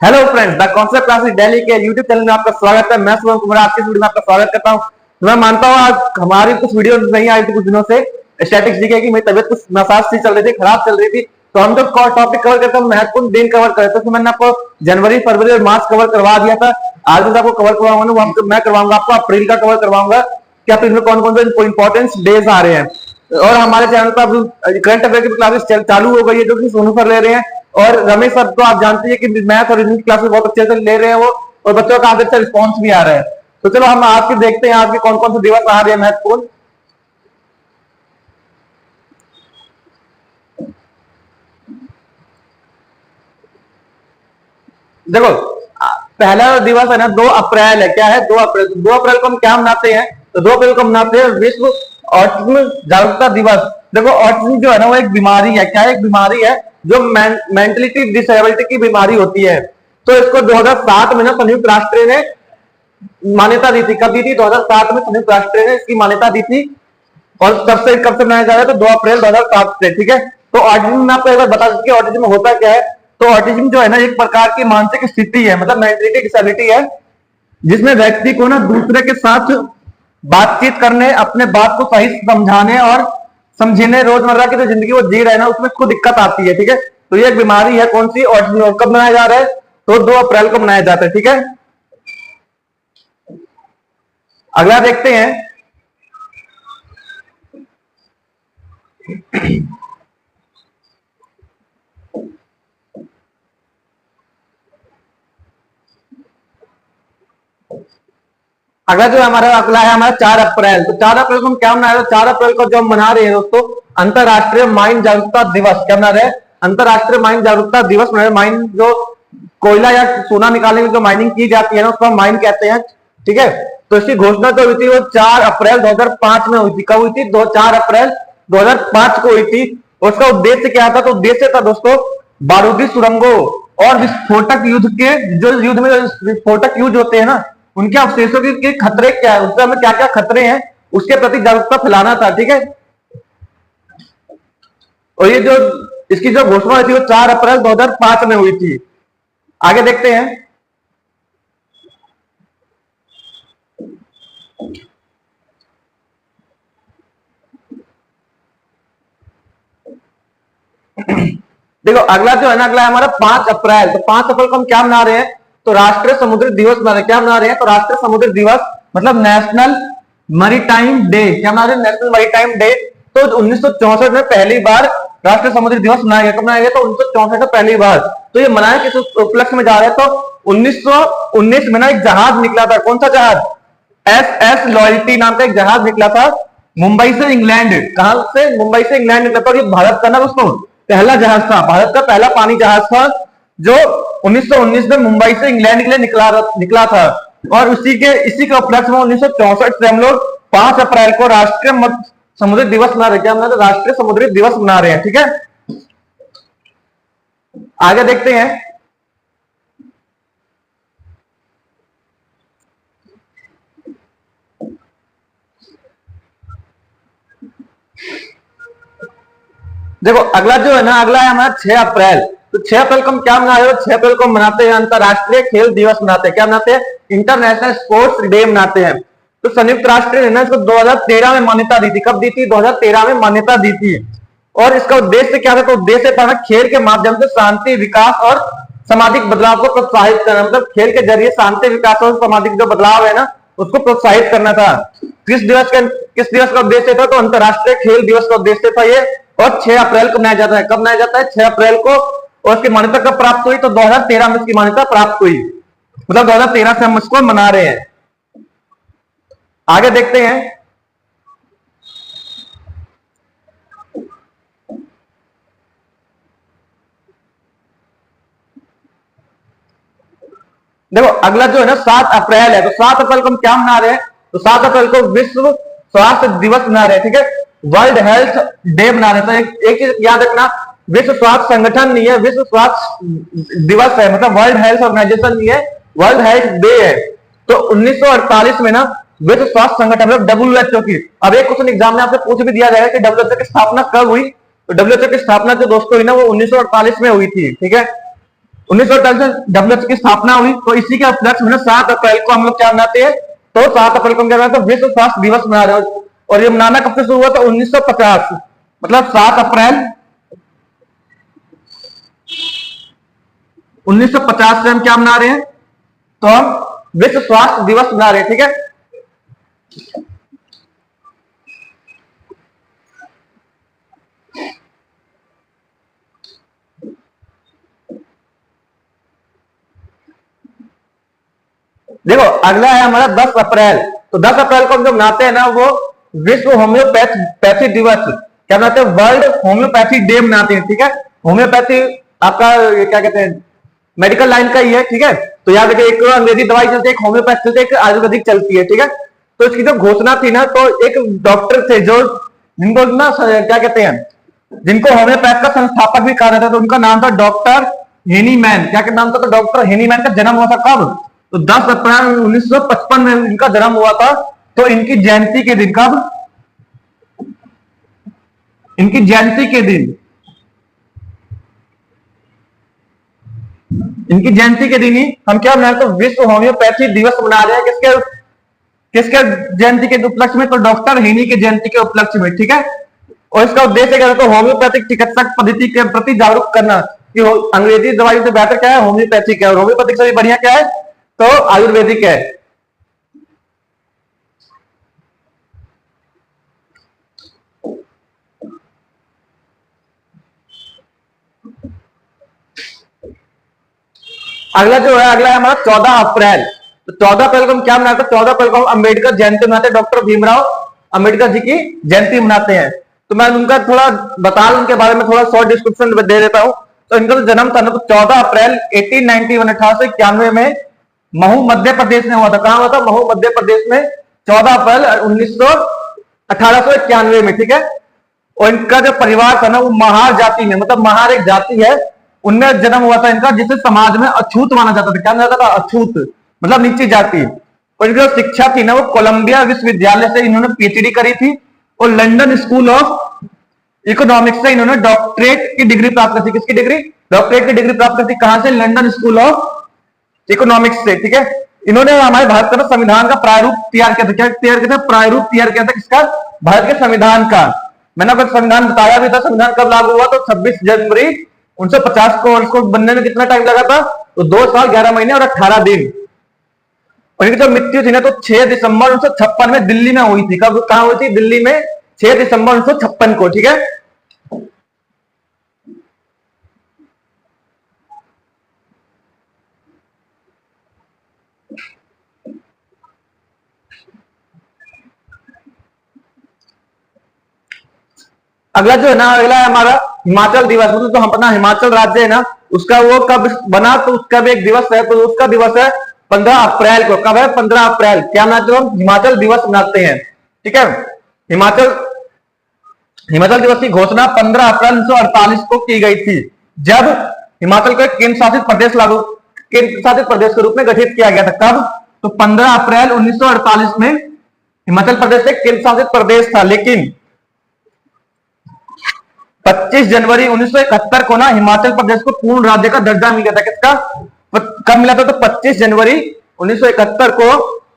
Hello friends, the concept classes Delhi के YouTube channel में आपका स्वागत है। मैं शुभम कुमार आज की वीडियो में आपका स्वागत करता हूं। तो मैं मानता हूं आज हमारी कुछ वीडियो नहीं आई थी कुछ दिनों से स्टैटिक्स जीके की। मेरी तबीयत कुछ नासाज सी चल रही थी, खराब चल रही थी, तो हम जो टॉपिक कवर करते हैं महत्वपूर्ण दिन कवर करते हैं। तो मैंने आपको जनवरी, फरवरी और मार्च कवर करवा दिया था। आज मैं आपको कवर करवाऊंगा, वो मैं करवाऊंगा आपको अप्रैल का कवर करवाऊंगा कि अप्रैल में कौन कौन से इंपॉर्टेंट डेज आ रहे हैं। और हमारे चैनल पर अब करंट अफेयर की क्लासेस चालू हो गई है, जो कि सोनू सर ले रहे हैं। और रमेश सर तो आप जानते हैं कि मैथ और रीजनिंग क्लासेस बहुत अच्छे से ले रहे हैं वो, और बच्चों का काफी अच्छा रिस्पॉन्स भी आ रहा है। तो चलो हम आज के देखते हैं आज के कौन कौन से दिवस आ रहे हैं महत्वपूर्ण। देखो, पहला दिवस है ना 2 अप्रैल है। क्या है? 2 अप्रैल। 2 अप्रैल को हम क्या मनाते हैं? तो 2 अप्रैल को मनाते हैं विश्व ऑटिज्म जागरूकता दिवस। देखो, ऑटिज्म जो है ना वो एक बीमारी है। क्या एक बीमारी है? जो मेंटलिटी डिसेबिलिटी की बीमारी होती है। तो इसको 2007 में ना संयुक्त राष्ट्र ने मान्यता दी थी। कब दी थी? 2007 में संयुक्त राष्ट्र ने इसकी मान्यता दी थी। और कब से मनाया जा रहा है? तो 2 अप्रैल 2007 से। ठीक है। तो ऑटिज्म में आपको एक बार बता दें ऑटिज्म होता क्या है। तो ऑटिज्म जो है ना एक प्रकार की मानसिक स्थिति है, मतलब मेंटलिटी डिसेबिलिटी है, जिसमें व्यक्ति को ना दूसरे के साथ बातचीत करने, अपने बात को सही समझाने और समझने, रोजमर्रा की जो जिंदगी वो जी रहे हैं ना उसमें उसको दिक्कत आती है। ठीक है। तो ये एक बीमारी है। कौन सी? ऑटिज्म। और कब मनाया जा रहा है? तो 2 अप्रैल को मनाया जाता है। ठीक है। अगला देखते हैं। अगला जो हमारा अगला है हमारा 4 अप्रैल। तो 4 अप्रैल को हम क्या मना रहे हैं? 4 अप्रैल को जो हम मना रहे हैं दोस्तों, अंतरराष्ट्रीय माइन जागरूकता दिवस। क्या मना रहे हैं? अंतरराष्ट्रीय माइन जागरूकता दिवस मना रहे हैं। माइन जो कोयला या सोना निकालने में जो माइनिंग की जाती है ना उसको हम माइन कहते हैं। ठीक है। तो इसकी घोषणा जो हुई थी वो 4 अप्रैल 2005 में हुई थी। कब हुई थी? 4 अप्रैल 2005 को हुई थी। उसका उद्देश्य क्या था? तो उद्देश्य था दोस्तों बारूदी सुरंगों और विस्फोटक युद्ध के, जो युद्ध में विस्फोटक युद्ध होते हैं ना उनके अवशेषों के खतरे क्या है, उससे हमें क्या क्या खतरे हैं उसके प्रति जागरूकता फैलाना था। ठीक है। और ये जो इसकी जो घोषणा हुई थी वो 4 अप्रैल 2005 में हुई थी। आगे देखते हैं। देखो, अगला जो है ना अगला है हमारा 5 अप्रैल। तो 5 अप्रैल को हम क्या मना रहे हैं? तो राष्ट्रीय समुद्री दिवस मना रहे हैं। क्या मना रहे हैं? तो राष्ट्रीय समुद्री दिवस मतलब नेशनल मरीटाइम डे। क्या मना रहे हैं? National maritime day. तो 1964 में पहली बार राष्ट्रीय समुद्री दिवस मनाया गया। कब मनाया गया? तो 1964 में पहली बार। तो ये मनाया किस उपलक्ष्य में जा रहे हैं? तो 1919 में ना एक जहाज निकला था। कौन सा जहाज? एस लॉयल्टी नाम का एक जहाज निकला था मुंबई से इंग्लैंड। कहां से? मुंबई से इंग्लैंड निकला था। और ये भारत का ना दोस्तों पहला जहाज था, भारत का पहला पानी जहाज था जो 1919 में मुंबई से इंग्लैंड के लिए निकला था। और इसी के उपलक्ष्य में 1964 से हम लोग 5 अप्रैल को राष्ट्रीय समुद्री दिवस मना रहे हैं। क्या मना रहे? राष्ट्रीय समुद्री दिवस मना रहे हैं। ठीक है। आगे देखते हैं। देखो, अगला जो है ना अगला है हमारा 6 अप्रैल। तो 6 अप्रैल को हम क्या मना रहे हैं? 6 अप्रैल को मनाते हैं अंतरराष्ट्रीय खेल दिवस मनाते हैं। क्या मनाते हैं? इंटरनेशनल स्पोर्ट्स डे मनाते हैं। तो संयुक्त राष्ट्र ने ना इसको 2013 में मान्यता दी थी। कब दी थी? 2013 में मान्यता दी थी। और इसका उद्देश्य क्या था? तो उद्देश्य था ना खेल के माध्यम से शांति, विकास और सामाजिक बदलाव को प्रोत्साहित करना। मतलब खेल के जरिए शांति, विकास और सामाजिक जो बदलाव है ना उसको प्रोत्साहित करना था। किस दिवस का उद्देश्य था? तो अंतरराष्ट्रीय खेल दिवस का उद्देश्य था ये। और 6 अप्रैल को मनाया जाता है। कब मनाया जाता है? 6 अप्रैल को। और इसकी मान्यता कब प्राप्त हुई? तो 2013 में इसकी मान्यता प्राप्त हुई। मतलब 2013 से हम इसको मना रहे हैं। आगे देखते हैं। देखो, अगला जो है ना 7 अप्रैल है। तो 7 अप्रैल को हम क्या मना रहे हैं? तो 7 अप्रैल को विश्व स्वास्थ्य दिवस मना रहे हैं। ठीक है। वर्ल्ड हेल्थ डे मना रहे हैं। तो एक चीज याद रखना, विश्व स्वास्थ्य संगठन नहीं है, विश्व स्वास्थ्य दिवस है। मतलब वर्ल्ड हेल्थ ऑर्गेनाइजेशन नहीं है, वर्ल्ड हेल्थ डे है। तो 1948 में ना विश्व स्वास्थ्य संगठन मतलब डब्ल्यूएचओ की, अब एक क्वेश्चन एग्जाम में आपसे पूछ भी दिया जाएगा कि डब्ल्यूएचओ की स्थापना कब हुई? तो डब्ल्यूएचओ की स्थापना जो दोस्तों हुई ना वो 1948 में हुई थी। ठीक है। 1948 में डब्ल्यूएच की स्थापना हुई, तो इसी के उपलक्ष्य में 7 अप्रैल को हम लोग क्या मनाते हैं, तो 7 अप्रैल को हम क्या मनाते हैं, विश्व स्वास्थ्य दिवस मना रहे हैं। और ये मनाना कब से शुरू हुआ था, 1950, मतलब 7 अप्रैल 1950 से हम क्या मना रहे हैं, तो हम विश्व स्वास्थ्य दिवस मना रहे हैं। ठीक है, देखो अगला है हमारा 10 अप्रैल। तो 10 अप्रैल को हम जो मनाते हैं ना, वो विश्व होम्योपैथी दिवस, क्या मनाते हैं, वर्ल्ड होम्योपैथी डे मनाते हैं। ठीक है, होम्योपैथी आपका क्या कहते हैं, मेडिकल लाइन का ही है। ठीक है, तो याद रखिए, एक अंग्रेजी दवाई चलती है, एक होम्योपैथी चलती है, एक आयुर्वेदिक चलती है। ठीक है, तो इसकी जो घोषणा थी ना, तो एक डॉक्टर थे जो, जिनको ना क्या कहते हैं, जिनको होम्योपैथ का संस्थापक भी कहा जाता है, तो उनका नाम था डॉक्टर हेनीमैन। क्या नाम था, तो डॉक्टर हेनीमैन का जन्म हुआ था कब, तो 10 अप्रैल 1955 में इनका जन्म हुआ था। तो इनकी जयंती के दिन, कब, इनकी जयंती के दिन, इनकी जयंती के दिन ही हम क्या मना रहे हैं, तो विश्व होम्योपैथी दिवस मना रहे हैं। किसके किसके जयंती के उपलक्ष्य में, तो डॉक्टर हेनी के जयंती के उपलक्ष्य में। ठीक है, और इसका उद्देश्य क्या है, तो होम्योपैथिक चिकित्सक पद्धति के प्रति जागरूक करना, कि अंग्रेजी दवाई से बेहतर क्या है, होम्योपैथिक है, और होम्योपैथिक से भी बढ़िया क्या है, तो आयुर्वेदिक है। अगला जो है, अगला है हमारा 14 अप्रैल। तो 14 अप्रैल को हम क्या मनाते हैं, 14 अप्रैल को हम अम्बेडकर जयंती मनाते हैं, डॉक्टर भीमराव अम्बेडकर जी की जयंती मनाते हैं। तो मैं उनका थोड़ा बता, उनके बारे में थोड़ा शॉर्ट डिस्क्रिप्शन दे देता हूँ। तो इनका जन्म था ना, तो 14 अप्रैल 1891 1891 में महू मध्य प्रदेश में हुआ था। कहां हुआ था, महू मध्य प्रदेश में, 14 अप्रैल 1891 में। ठीक है, और इनका जो परिवार था ना, वो महार जाति में, मतलब महार एक जाति है, उनमें जन्म हुआ था इनका, जिसे समाज में अछूत माना जाता था। क्या माना जाता था, अछूत, मतलब नीची जाति। और इनकी जो शिक्षा थी ना, वो कोलंबिया विश्वविद्यालय से इन्होंने पीएचडी करी थी, और लंदन स्कूल ऑफ इकोनॉमिक्स से इन्होंने डॉक्टरेट की डिग्री प्राप्त की थी। किसकी डिग्री, डॉक्टरेट की डिग्री प्राप्त की थी, कहां से, लंदन स्कूल ऑफ इकोनॉमिक्स से। ठीक है, इन्होंने हमारे भारत का संविधान का प्रारूप तैयार किया था। क्या तैयार किया था, प्रारूप तैयार किया था, किसका, भारत के संविधान का। मैंने आपको संविधान बताया भी था, संविधान कब लागू हुआ, तो 26 जनवरी 1950 को। उसको बनने में कितना टाइम लगा था, तो 2 साल 11 महीने और 18 दिन। और इनकी जो मृत्यु थी ना, तो 6 दिसंबर 1956 में दिल्ली में हुई थी। कब, कहां हुई थी, दिल्ली में, 6 दिसंबर 1956 को। ठीक है, अगला जो है ना, अगला है हमारा हिमाचल दिवस। मतलब तो हम अपना हिमाचल राज्य है ना, उसका वो कब बना, तो उसका भी एक दिवस है, तो उसका दिवस है 15 अप्रैल को। कब है, 15 अप्रैल, क्या मनाते हैं, हम हिमाचल दिवस मनाते हैं। ठीक है, हिमाचल हिमाचल दिवस की घोषणा 15 अप्रैल 1948 को की गई थी, जब हिमाचल को एक केंद्र शासित प्रदेश के रूप में गठित किया गया था। कब, तो 15 अप्रैल 1948 में हिमाचल प्रदेश एक केंद्र शासित प्रदेश था। लेकिन 25 जनवरी 1971 को ना, हिमाचल प्रदेश को पूर्ण राज्य का दर्जा मिल गया था। किसका, कब मिला था, तो 25 जनवरी 1971 को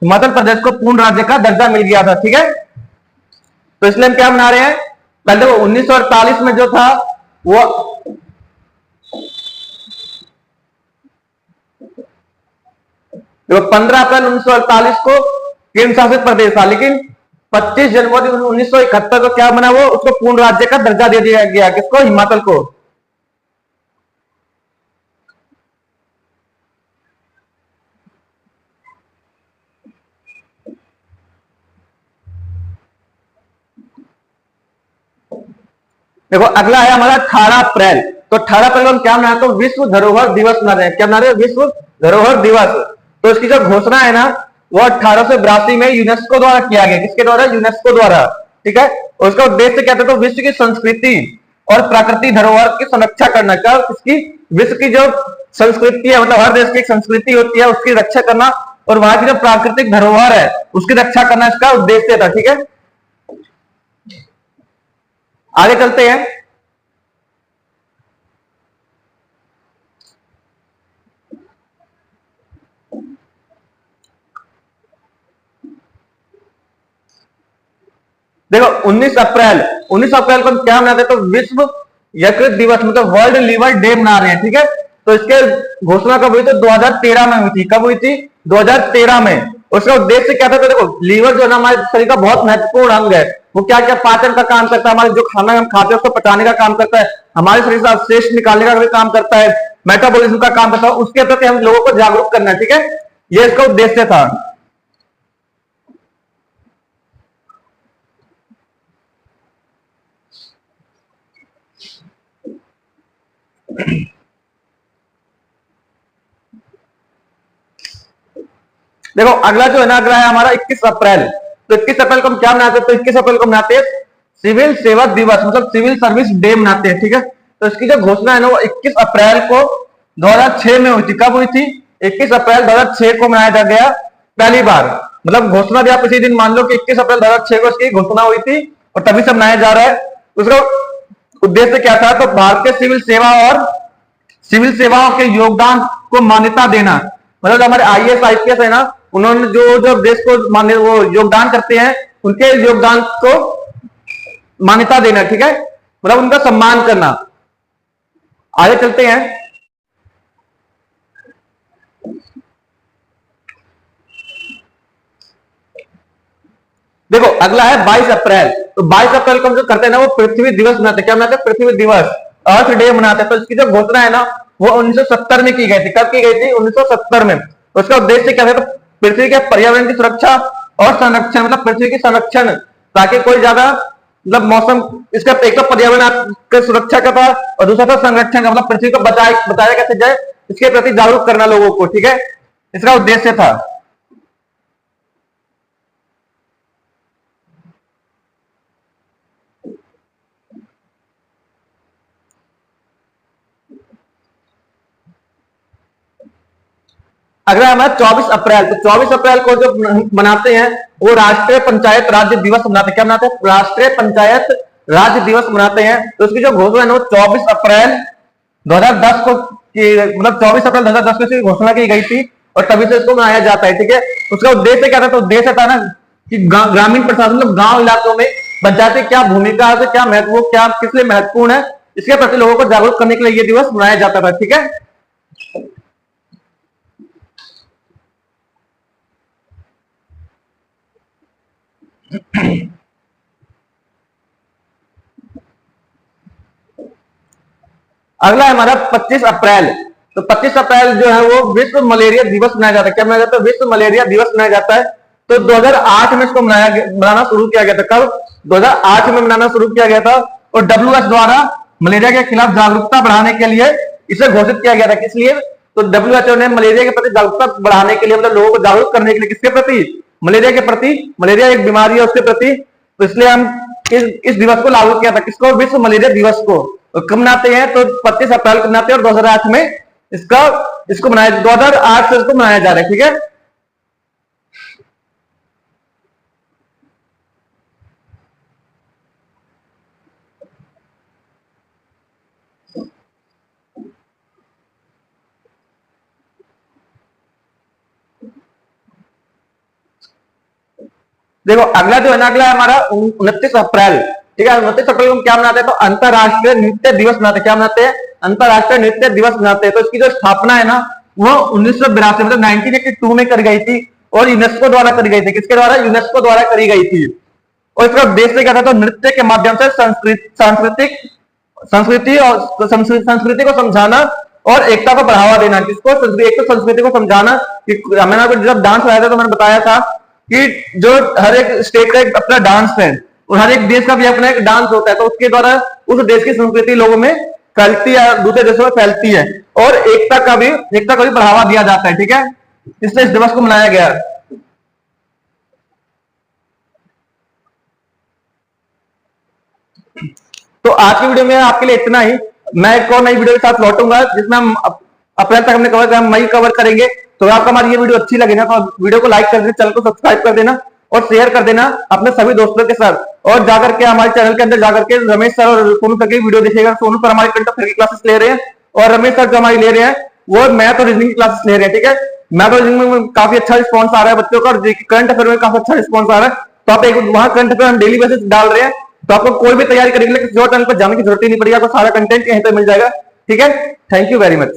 हिमाचल प्रदेश को पूर्ण राज्य का दर्जा मिल गया था। ठीक है, तो इसलिए हम क्या मना रहे हैं, पहले 1948 में जो था वो, तो 15 अप्रैल 1948 को केंद्र शासित प्रदेश था, लेकिन 25 जनवरी 1971 को क्या बना, वो उसको पूर्ण राज्य का दर्जा दे दिया गया। किसको, हिमाचल को। देखो अगला है हमारा 18 अप्रैल। तो 18 अप्रैल को हम क्या मनाते हैं, विश्व धरोहर दिवस मना रहे हैं। क्या मना रहे हैं, विश्व धरोहर दिवस। तो इसकी जो घोषणा है ना, वो 1882 में यूनेस्को द्वारा किया गया। किसके द्वारा, यूनेस्को द्वारा। ठीक है, और उसका उद्देश्य क्या था, तो विश्व की संस्कृति और प्राकृतिक धरोहर की संरक्षा करना। क्या, इसकी विश्व की जो संस्कृति है, मतलब हर देश की एक संस्कृति होती है, उसकी रक्षा करना, और वहां की जो प्राकृतिक धरोहर है उसकी रक्षा करना इसका उद्देश्य था। ठीक है, आगे चलते हैं। देखो 19 अप्रैल को हम क्या मनाते हैं, तो विश्व यकृत दिवस मतलब वर्ल्ड लीवर डे मना रहे हैं, ठीक है। तो इसके घोषणा कब हुई, तो 2013 में हुई थी। कब हुई थी, 2013 में। उसका उद्देश्य क्या था, तो देखो लीवर जो है ना हमारे शरीर का बहुत महत्वपूर्ण अंग है। वो क्या क्या पाचन का काम करता है, हमारे जो खाना हम खाते हैं उसको पचाने का काम करता है, हमारे शरीर से अवशेष निकालने का भी काम करता है, मेटाबॉलिज्म का काम करता है। उसके प्रति हम लोगों को जागरूक करना है, ठीक है। ये इसका उद्देश्य था। देखो अगला जो है ना, अगला है हमारा 21 अप्रैल। तो 21 अप्रैल को हम क्या मनाते हैं, तो 21 अप्रैल को मनाते हैं सिविल सेवा दिवस मतलब सिविल सर्विस डे मनाते हैं, ठीक है। तो इसकी जो घोषणा है ना वो 21 अप्रैल को 2006 में हुई थी। कब हुई थी, 21 अप्रैल 2006 को मनाया गया पहली बार। मतलब घोषणा भी आप इसी दिन मान लो कि 21 अप्रैल 2006 को इसकी घोषणा हुई थी और तभी से मनाया जा रहा है। उसका उद्देश्य क्या था, तो भारतीय सिविल सेवा और सिविल सेवाओं के योगदान को मान्यता देना। मतलब हमारे आईएएस आईपीएस है ना, उन्होंने जो जो देश को मान्य वो योगदान करते हैं उनके योगदान को मान्यता देना, ठीक है। मतलब उनका सम्मान करना। आगे चलते हैं। देखो अगला है 22 अप्रैल। तो 22 अप्रैल को हम जो करते हैं ना वो पृथ्वी दिवस मनाते हैं। क्या मनाते हैं, पृथ्वी दिवस, अर्थ डे मनाते हैं। तो इसकी जो घोषणा है ना वो 1970 में की गई थी। कब की गई थी, 1970 में। तो उसका उद्देश्य क्या था, तो पृथ्वी के पर्यावरण की सुरक्षा और संरक्षण, मतलब पृथ्वी की संरक्षण, ताकि कोई ज्यादा मतलब मौसम, इसका एक तो पर्यावरण की सुरक्षा का था और दूसरा था संरक्षण का, मतलब पृथ्वी को बचाया कैसे जाए इसके प्रति जागरूक करना लोगों को, ठीक है। इसका उद्देश्य था। अगला हमारा 24 अप्रैल। तो 24 अप्रैल को जो मनाते हैं वो राष्ट्रीय पंचायत राज्य दिवस मनाते हैं। क्या मनाते हैं, राष्ट्रीय पंचायत राज्य दिवस मनाते हैं। तो उसकी जो घोषणा है वो 24 अप्रैल 2010 को मतलब 24 अप्रैल 2010 को इसकी घोषणा की गई थी और तभी से इसको मनाया जाता है, ठीक है। उसका उद्देश्य क्या था, तो उद्देश्य था ना कि ग्रामीण प्रशासन मतलब गांव इलाकों में पंचायती क्या भूमिका है, क्या महत्व, क्या किस लिए महत्वपूर्ण है, इसके प्रति लोगों को जागरूक करने के लिए ये दिवस मनाया जाता था, ठीक है। अगला है हमारा 25 अप्रैल। तो 25 अप्रैल जो है वो विश्व मलेरिया दिवस मनाया जाता है। क्या मनाया जाता है, विश्व मलेरिया दिवस मनाया जाता है। तो 2008 में इसको मनाना शुरू किया गया था। कब, 2008 में मनाना शुरू किया गया था और डब्ल्यूएच द्वारा मलेरिया के खिलाफ जागरूकता बढ़ाने के लिए इसे घोषित किया गया था। किस लिए, तो डब्ल्यूएचओ ने मलेरिया के प्रति जागरूकता बढ़ाने के लिए, मतलब लोगों को जागरूक करने के लिए, किसके प्रति, मलेरिया के प्रति, मलेरिया एक बीमारी है उसके प्रति। तो इसलिए हम इस दिवस को लागू किया था। किसको, विश्व मलेरिया दिवस को। तो कब मनाते हैं, तो 25 अप्रैल को मनाते हैं और 2008 में इसको मनाया, 2008 से इसको मनाया जा रहा है, ठीक है। देखो अगला जो है ना, अगला है हमारा 29 अप्रैल, ठीक है। 29 अप्रैल को क्या मनाते हैं, तो अंतरराष्ट्रीय नृत्य दिवस मनाते हैं। क्या मनाते हैं, अंतरराष्ट्रीय नृत्य दिवस मनाते हैं। तो इसकी जो स्थापना है ना वो 1982 मतलब 1982 में कर गई थी और यूनेस्को द्वारा करी गई थी। किसके द्वारा, यूनेस्को द्वारा करी गई थी। और इसका उद्देश्य क्या था, तो नृत्य के माध्यम से संस्कृति को समझाना और एकता को बढ़ावा देना। किसको, एक तो संस्कृति को समझाना कि मैंने आपको जब डांस आया था तो मैंने बताया था कि जो हर एक स्टेट का एक अपना डांस है और हर एक देश का भी अपना एक डांस होता है। तो उसके द्वारा उस देश की संस्कृति लोगों में फैलती है, दूसरे देशों में फैलती है और एकता का भी बढ़ावा दिया जाता है, ठीक है। इसलिए इस दिवस को मनाया गया। तो आज की वीडियो में आपके लिए इतना ही। मैं एक और नई वीडियो के साथ लौटूंगा जिसमें हम अप्रैल तक हमने कवर किया, हम मई कवर करेंगे। तो अगर आपको हमारी ये वीडियो अच्छी लगे ना तो वीडियो को लाइक कर देना, चैनल को सब्सक्राइब कर देना और शेयर कर देना अपने सभी दोस्तों के साथ। और जाकर के हमारे चैनल के अंदर जाकर के रमेश सर और सोनू सर की वीडियो देखिएगा। सोनू सर हमारे करंट अफेयर की क्लासेस ले रहे हैं और रमेश सर जो हमारी ले रहे हैं वो मैथ और रीजनिंग की क्लासेस ले रहे हैं, ठीक है। मैथ और रीजनिंग में काफी अच्छा रिस्पॉन्स आ रहा है बच्चों का और करंट अफेयर में काफी अच्छा रिस्पॉन्स आ रहा है। तो आप एक वहां कंटेंट पे हम डेली बेसिस डाल रहे हैं, तो आपको कोई भी तैयारी करने के लिए किसी और चैनल पर जाने की जरूरत ही नहीं पड़ेगी, आपको सारा कंटेंट यहीं पे मिल जाएगा। ठीक है, थैंक यू वेरी मच।